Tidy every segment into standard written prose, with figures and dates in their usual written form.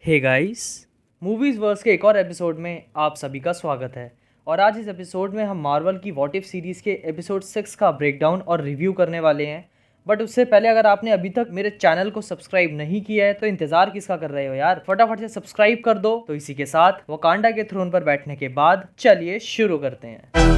Hey guys, movies verse के एक और एपिसोड में आप सभी का स्वागत है। और आज इस एपिसोड में हम मार्वल की व्हाट इफ सीरीज़ के एपिसोड 6 का ब्रेकडाउन और रिव्यू करने वाले हैं। बट उससे पहले अगर आपने अभी तक मेरे चैनल को सब्सक्राइब नहीं किया है तो इंतज़ार किसका कर रहे हो यार, फटाफट से सब्सक्राइब कर दो। तो इसी के साथ वकांडा के थ्रोन पर बैठने के बाद चलिए शुरू करते हैं।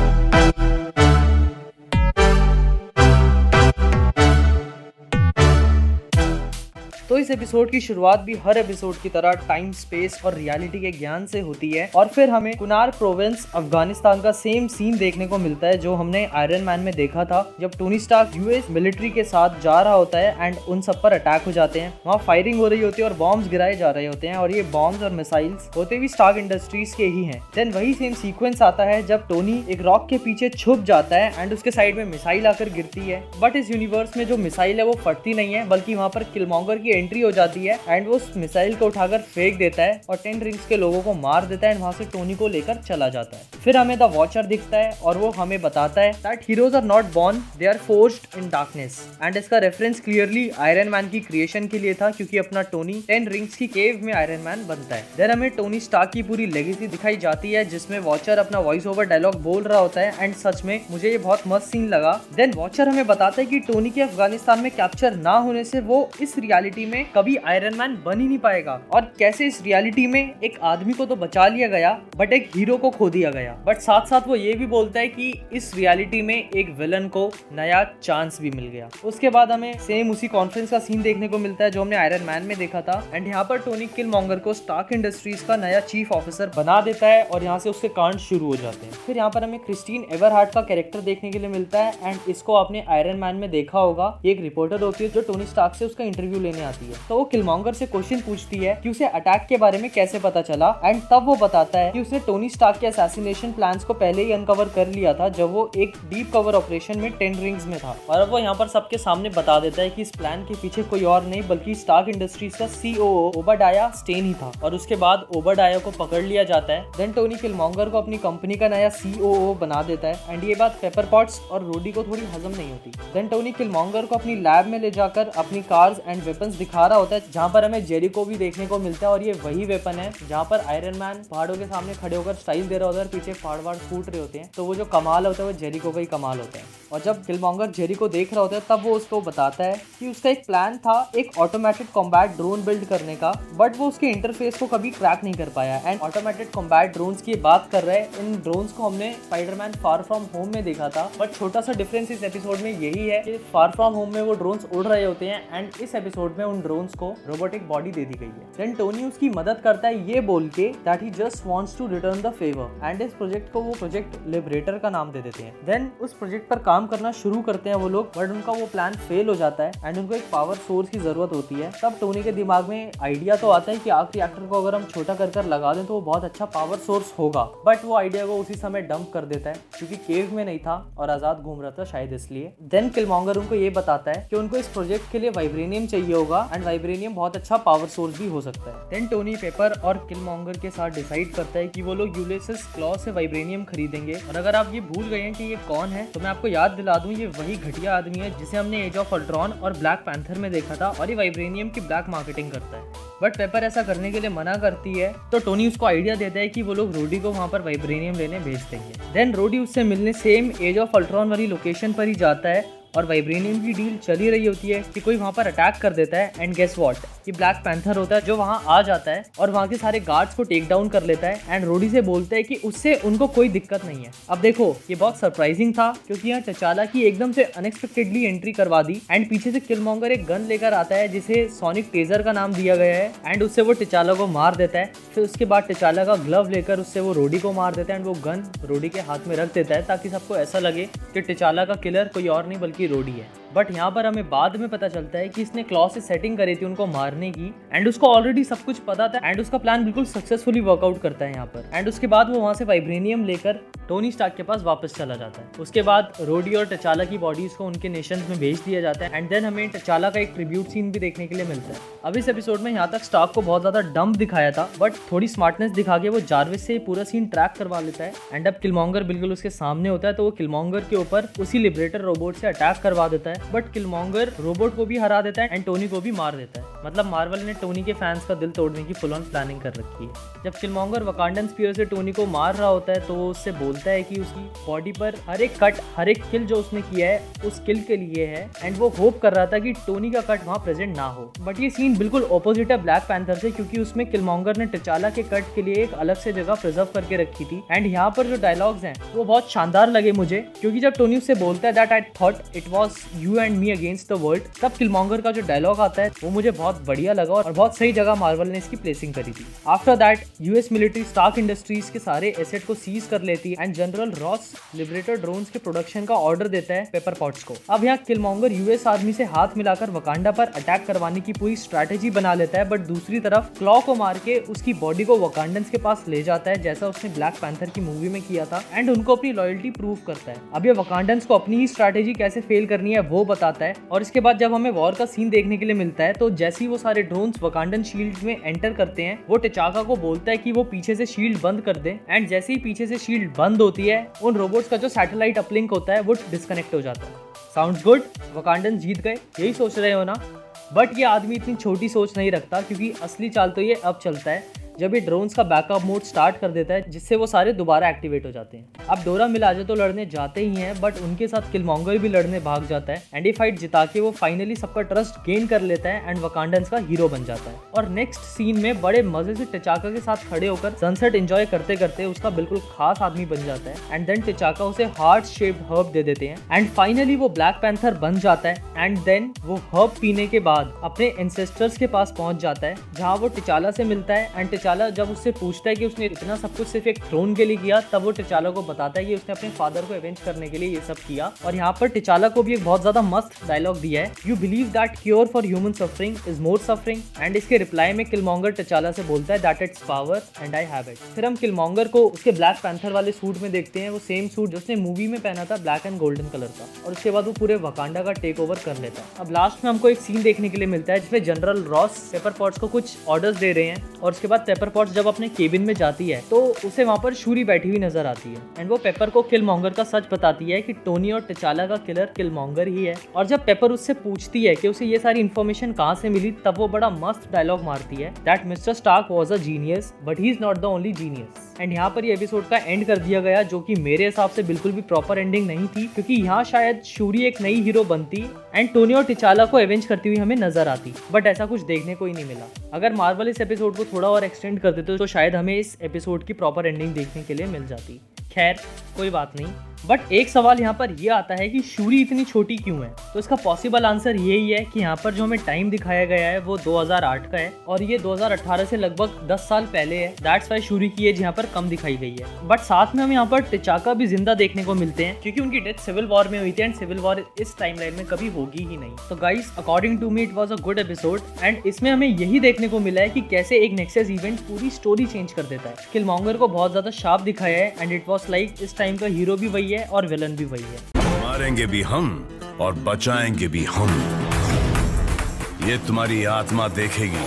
तो इस एपिसोड की शुरुआत भी हर एपिसोड की तरह टाइम, स्पेस और रियलिटी के ज्ञान से होती है और फिर हमें कुनार प्रोविंस अफगानिस्तान का सेम सीन देखने को मिलता है जो हमने आयरन मैन में देखा था, जब टोनी स्टार्क यूएस मिलिट्री के साथ जा रहा होता है एंड उन सब पर अटैक हो जाते हैं। वहाँ फायरिंग हो रही होती है और बॉम्ब्स गिराए जा रहे होते हैं और ये बॉम्ब्स और मिसाइल्स होते भी स्टार्क इंडस्ट्रीज के ही हैं। देन वही सेम सीक्वेंस आता है जब टोनी एक रॉक के पीछे छुप जाता है एंड उसके साइड में मिसाइल आकर गिरती है। बट इस यूनिवर्स में जो मिसाइल है वो फटती नहीं है, बल्कि वहाँ पर किलमॉन्गर की एंट्री हो जाती है एंड वो उस मिसाइल को उठाकर फेंक देता है और 10 रिंग्स के लोगों को मार देता है एंड वहां से टोनी को लेकर चला जाता है। फिर हमें द वॉचर दिखता है और वो हमें बताता है that heroes are not born, they are forced in darkness. And इसका रेफरेंस क्लियरली आयरन मैन की क्रिएशन के लिए था, क्योंकि अपना टोनी 10 रिंग्स की केव में आयरन मैन बनता है। देन हमें टोनी स्टार्क की पूरी लेगेसी दिखाई जाती है जिसमें वॉचर अपना वॉइस ओवर डायलॉग बोल रहा होता है एंड सच में मुझे ये बहुत मस्त सीन लगा। देन वॉचर हमें बताता है कि टोनी के अफगानिस्तान में कैप्चर ना होने से वो इस रियलिटी में कभी आयरन मैन बन ही नहीं पाएगा, और कैसे इस रियलिटी में एक आदमी को तो बचा लिया गया बट एक हीरो को खो दिया गया। बट साथ साथ वो ये भी बोलता है कि इस रियलिटी में एक विलन को नया चांस भी मिल गया। उसके बाद हमें सेम उसी कॉन्फ्रेंस का सीन देखने को मिलता है जो हमने आयरन मैन में देखा था एंड यहाँ पर टोनी किलमॉन्गर को स्टार्क इंडस्ट्रीज का नया चीफ ऑफिसर बना देता है और यहाँ से उसके कांड शुरू हो जाते हैं। फिर यहाँ पर हमें क्रिस्टीन एवरहार्ट का कैरेक्टर देखने के लिए मिलता है एंड इसको आपने आयरन मैन में देखा होगा। ये एक रिपोर्टर होती है जो टोनी स्टार्क से उसका इंटरव्यू लेने आती है। तो वो किलमॉन्गर से क्वेश्चन पूछती है कि उसे अटैक के बारे में कैसे पता चला एंड तब वो बताता है कि उसने टोनी स्टार्क के असैसिनेशन प्लान्स को पहले ही अनकवर कर लिया था जब वो एक डीप कवर ऑपरेशन में 10 रिंग्स में था। और अब वो यहाँ पर सबके सामने बता देता है कि इस प्लान के पीछे कोई और नहीं बल्कि स्टार्क इंडस्ट्रीज का सीओओ ओबाडाया स्टेन ही था। और उसके बाद ओबाडाया को पकड़ लिया जाता है। देन टोनी किलमॉन्गर को अपनी कंपनी का नया सीओओ बना देता है एंड ये बात पेपर पॉट्स और रोडी को थोड़ी हजम नहीं होती। देन टोनी किलमॉन्गर को अपनी लैब में ले जाकर अपनी कार्स एंड वेपन्स दिखा रहा होता है, जहाँ पर हमें जेरिको भी देखने को मिलता है और ये वही वेपन है जहाँ पर आयरन मैन पहाड़ों के सामने खड़े होकर स्टाइल दे रहा होता है, पीछे पहाड़ फूट रहे होते हैं। तो वो जो कमाल होता है वो जेरिको का ही कमाल होता है। और जब किलमॉन्गर जेरिको देख रहा होता है तब वो उसको बताता है कि उसका एक प्लान था एक ऑटोमेटेड कॉम्बैट ड्रोन बिल्ड करने का, बट वो उसके इंटरफेस को कभी क्रैक नहीं कर पाया। एंड ऑटोमेटेड कॉम्बैट ड्रोन्स की बात कर रहे हैं, इन ड्रोन्स को हमने स्पाइडरमैन फार फ्रॉम होम में देखा था, बट छोटा सा डिफरेंस इस एपिसोड में यही है कि फार फ्रॉम होम में वो ड्रोन्स उड़ रहे होते हैं एंड इस एपिसोड में उन ड्रोन्स को रोबोटिक बॉडी दे दी गई है। देन टोनी उसकी मदद करता है ये बोल के that he just wants to return the favour and इस प्रोजेक्ट को वो प्रोजेक्ट लिबरेटर का नाम दे देते हैं। देन उस प्रोजेक्ट पर काम करना शुरू करते हैं वो लोग, बट उनका वो प्लान फेल हो जाता है एंड उनको एक पावर सोर्स की जरूरत होती है। तब टोनी के दिमाग में आइडिया तो आता है कि आर्क रिएक्टर को अगर हम छोटा कर लगा दें तो वो बहुत अच्छा पावर सोर्स होगा, बट वो आइडिया को उसी समय डंप कर देता है क्योंकि केव में नहीं था और आजाद घूम रहा था शायद इसलिए। देन किलमॉन्गर उनको ये बताता है कि उनको इस प्रोजेक्ट के लिए वाइब्रेनियम चाहिए होगा एंड वाइब्रेनियम बहुत अच्छा पावर सोर्स भी हो सकता है। देन टोनी पेपर और किलमॉन्गर के साथ डिसाइड करता है कि वो लोग यूलियस क्लॉ से वाइब्रेनियम खरीदेंगे। और अगर आप ये भूल गए हैं कि ये कौन है तो मैं आपको याद दिला दूं, ये वही घटिया आदमी है जिसे हमने एज ऑफ अल्ट्रॉन और ब्लैक पैंथर में देखा था और ये वाइब्रेनियम की ब्लैक मार्केटिंग करता है। बट पेपर ऐसा करने के लिए मना करती है तो टोनी उसको आइडिया देता है कि वो लोग रोडी को वहाँ पर वाइब्रेनियम लेने भेज देंगे। देन रोडी उससे मिलने सेम एज ऑफ अल्ट्रॉन वाली लोकेशन पर ही जाता है और वाइब्रेनियम की डील चली रही होती है कि कोई वहाँ पर अटैक कर देता है एंड गेस व्हाट, ये ब्लैक पैंथर होता है जो वहाँ आ जाता है और वहाँ के सारे गार्ड्स को टेक डाउन कर लेता है एंड रोडी से बोलता है कि उससे उनको कोई दिक्कत नहीं है। अब देखो ये बहुत सरप्राइजिंग था क्योंकि यहाँ टचाला की एकदम से अनएक्सपेक्टेडली एंट्री करवा दी एंड पीछे से किलमॉन्गर एक गन लेकर आता है जिसे सोनिक टेजर का नाम दिया गया है एंड उससे वो टचाला को मार देता है। फिर उसके बाद टचाला का ग्लव लेकर उससे वो रोडी को मार देता है एंड वो गन रोडी के हाथ में रख देता है ताकि सबको ऐसा लगे कि टचाला का किलर कोई और नहीं बल्कि रोडी है। बट यहाँ पर हमें बाद में पता चलता है कि इसने क्लॉ से सेटिंग करी थी उनको मारने की एंड उसको ऑलरेडी सब कुछ पता था एंड उसका प्लान बिल्कुल सक्सेसफुली वर्कआउट करता है यहाँ पर। एंड उसके बाद वो वहाँ से वाइब्रेनियम लेकर टोनी स्टार्क के पास वापस चला जाता है। उसके बाद रोडी और टचाला की बॉडीज को उनके नेशंस में भेज दिया जाता है एंड देन हमें टचाला का एक ट्रिब्यूट सीन भी देखने के लिए मिलता है। अब इस एपिसोड में यहाँ तक स्टार्क को बहुत ज्यादा डम्प दिखाया था, बट थोड़ी स्मार्टनेस दिखा के वो जारविस से पूरा सीन ट्रैक करवा लेता है एंड अब किलमॉन्गर बिल्कुल उसके सामने होता है तो वो किलमॉन्गर के ऊपर उसी लिबरेटर रोबोट से अटैक करवा देता है बट किलमॉन्गर रोबोट को भी हरा देता है एंड टोनी को भी मार देता है। मतलब मार्वल ने टोनी के फैंस का दिल तोड़ने की फुल ऑन प्लानिंग कर रखी है। जब किलमॉन्गर वकांडन स्पीयर से टोनी को मार रहा होता है तो वो उससे बोलता है कि उसकी बॉडी पर हर एक कट, हर एक किल जो उसने किया है उस किल के लिए है एंड वो होप कर रहा था कि टोनी का कट वहाँ प्रेजेंट ना हो। बट ये सीन बिल्कुल ऑपोजिट है ब्लैक पैंथर से, क्योंकि उसमें किलमॉन्गर ने टिचाला के कट के लिए एक अलग से जगह प्रिजर्व करके रखी थी। एंड यहाँ पर जो डायलॉग्स हैं वो बहुत शानदार लगे मुझे, क्योंकि जब टोनी उससे बोलता है that I thought it was you and me against the world, तब किलमॉन्गर का जो डायलॉग आता है वो मुझे बहुत बढ़िया लगा और बहुत सही जगह मार्वल ने इसकी प्लेसिंग करी थी। After that US military Stark Industries के सारे एसेट को सीज कर लेती है and General Ross Liberator drones के प्रोडक्शन का ऑर्डर देता है पेपर पॉट्स को। अब यहाँ किलमॉन्गर यूएस आर्मी से हाथ मिलाकर वकांडा पर अटैक करवाने की पूरी स्ट्रैटेजी बना लेता है, बट दूसरी तरफ क्लॉ को मार के उसकी बॉडी को वकांडन्स के पास ले जाता है जैसा उसने ब्लैक पैंथर की मूवी में किया था एंड उनको अपनी लॉयल्टी प्रूव करता है। अब ये वकांडन्स को अपनी ही स्ट्रैटेजी कैसे फेल करनी है वो बताता है। और इसके बाद जब हमें वॉर का सीन देखने के लिए मिलता है तो जैसे ही वो सारे ड्रोन्स वकांडन शील्ड में एंटर करते हैं वो टिचाका को बोलता है कि वो पीछे से शील्ड बंद कर दे एंड जैसे ही पीछे से शील्ड बंद होती है उन रोबोट्स का जो सैटेलाइट अपलिंक होता है वो डिस्कनेक्ट हो जाता है। साउंड्स गुड, वकांडन जीत गए, यही सोच रहे हो ना? बट ये आदमी इतनी छोटी सोच नहीं रखता, क्योंकि असली चाल तो ये अब चलता है जब ये ड्रोन्स का बैकअप मोड स्टार्ट कर देता है जिससे वो सारे दोबारा एक्टिवेट हो जाते हैं। अब डोरा मिलाजे तो लड़ने जाते ही हैं, बट उनके साथ किलमॉन्गर भी लड़ने भाग जाता है एंड ये फाइट जिता के वो फाइनली सबका ट्रस्ट गेन कर लेता है एंड वकांडन्स का हीरो बन जाता है। और नेक्स्ट सीन में बड़े मजे से टिचाका के साथ खड़े होकर सनसेट एंजॉय करते करते उसका बिल्कुल खास आदमी बन जाता है एंड देन टिचाका उसे हार्ट शेप्ड हर्ब दे देते हैं एंड फाइनली वो ब्लैक पैंथर बन जाता है एंड देन वो हर्ब पीने के बाद अपने एंसेस्टर्स के पास पहुंच जाता है जहाँ वो टिचाला से मिलता है एंड टिचाला जब उससे पूछता है कि उसने इतना सब कुछ सिर्फ एक थ्रोन के लिए किया, तब वो टिचाला को बताता है कि उसने अपने फादर को एवेंज करने के लिए ये सब किया। और यहाँ पर टिचाला को भी एक बहुत ज्यादा मस्त डायलॉग दिया है, you believe that cure for human suffering is more suffering, and इसके रिप्लाई में किलमॉन्गर टिचाला से बोलता है that it's power and I have it. फिर हम किलमॉन्गर को उसके ब्लैक पैंथर वाले सूट में देखते हैं, वो सेम सूट जो उसने मूवी में पहना था ब्लैक एंड गोल्डन कलर का, और उसके बाद वो पूरे वकांडा का टेक ओवर कर लेता है। अब लास्ट में हमको एक सीन देखने के लिए मिलता है जिसमें जनरल रॉस पेपर पॉट्स को कुछ ऑर्डर्स दे रहे हैं और उसके बाद पेपर पॉट्स जब अपने केबिन में जाती है तो उसे वहां पर शूरी बैठी हुई नजर आती है एंड वो पेपर को किलमॉन्गर का सच बताती है कि टोनी और टिचाला का किलर किलमॉन्गर ही है। और जब पेपर उससे पूछती है कि उसे ये सारी इन्फॉर्मेशन कहाँ से मिली, तब वो बड़ा मस्त डायलॉग मारती है that Mr Stark was a genius but he is not the only genius. And यहाँ पर ये एपिसोड का एंड कर दिया गया, जो कि मेरे हिसाब से बिल्कुल भी प्रॉपर एंडिंग नहीं थी, क्योंकि यहाँ शायद शूरी एक नई हीरो बनती एंड टोनी और टिचाला को एवेंज करती हुई हमें नजर आती, बट ऐसा कुछ देखने को ही नहीं मिला। अगर मार्वल इस एपिसोड को थोड़ा और एक्सटेंड कर देते तो शायद हमें इस एपिसोड की प्रॉपर एंडिंग देखने के लिए मिल जाती। खैर कोई बात नहीं, बट एक सवाल यहाँ पर यह आता है कि शूरी इतनी छोटी क्यों है? तो इसका पॉसिबल आंसर यही है कि यहाँ पर जो हमें टाइम दिखाया गया है वो 2008 का है और ये 2018 से लगभग 10 साल पहले है। दैट्स वाई शूरी की एज यहाँ पर कम दिखाई गई है। बट साथ में हम यहाँ पर टिचाका भी जिंदा देखने को मिलते हैं, क्योंकि उनकी डेथ सिविल वॉर में हुई थी एंड सिविल वॉर इस टाइमलाइन में कभी होगी ही नहीं। तो guys, according to me it was a good episode and इसमें हमें यही देखने को मिला है कि कैसे एक नेक्सस इवेंट पूरी स्टोरी चेंज कर देता है। किलमॉन्गर को बहुत ज्यादा शार्प दिखाया है एंड इट वाज लाइक इस टाइम का हीरो भी वही है और विलन भी वही है। मारेंगे भी हम और बचाएंगे भी हम, ये तुम्हारी आत्मा देखेगी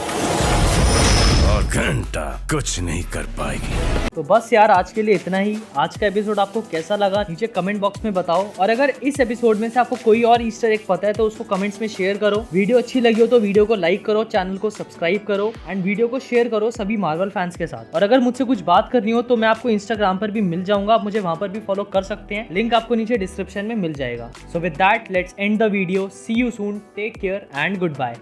और घंटा कुछ नहीं कर पाएगी। तो बस यार, आज के लिए इतना ही। आज का एपिसोड आपको कैसा लगा नीचे कमेंट बॉक्स में बताओ, और अगर इस एपिसोड में से आपको कोई और ईस्टर एग पता है तो उसको कमेंट्स में शेयर करो। वीडियो अच्छी लगी हो तो वीडियो को लाइक करो, चैनल को सब्सक्राइब करो एंड वीडियो को शेयर करो सभी मार्वल फैंस के साथ। और अगर मुझसे कुछ बात करनी हो तो मैं आपको इंस्टाग्राम पर भी मिल जाऊंगा, आप मुझे वहां पर भी फॉलो कर सकते हैं, लिंक आपको नीचे डिस्क्रिप्शन में मिल जाएगा। So with that let's end the video, see you soon, take care and good bye.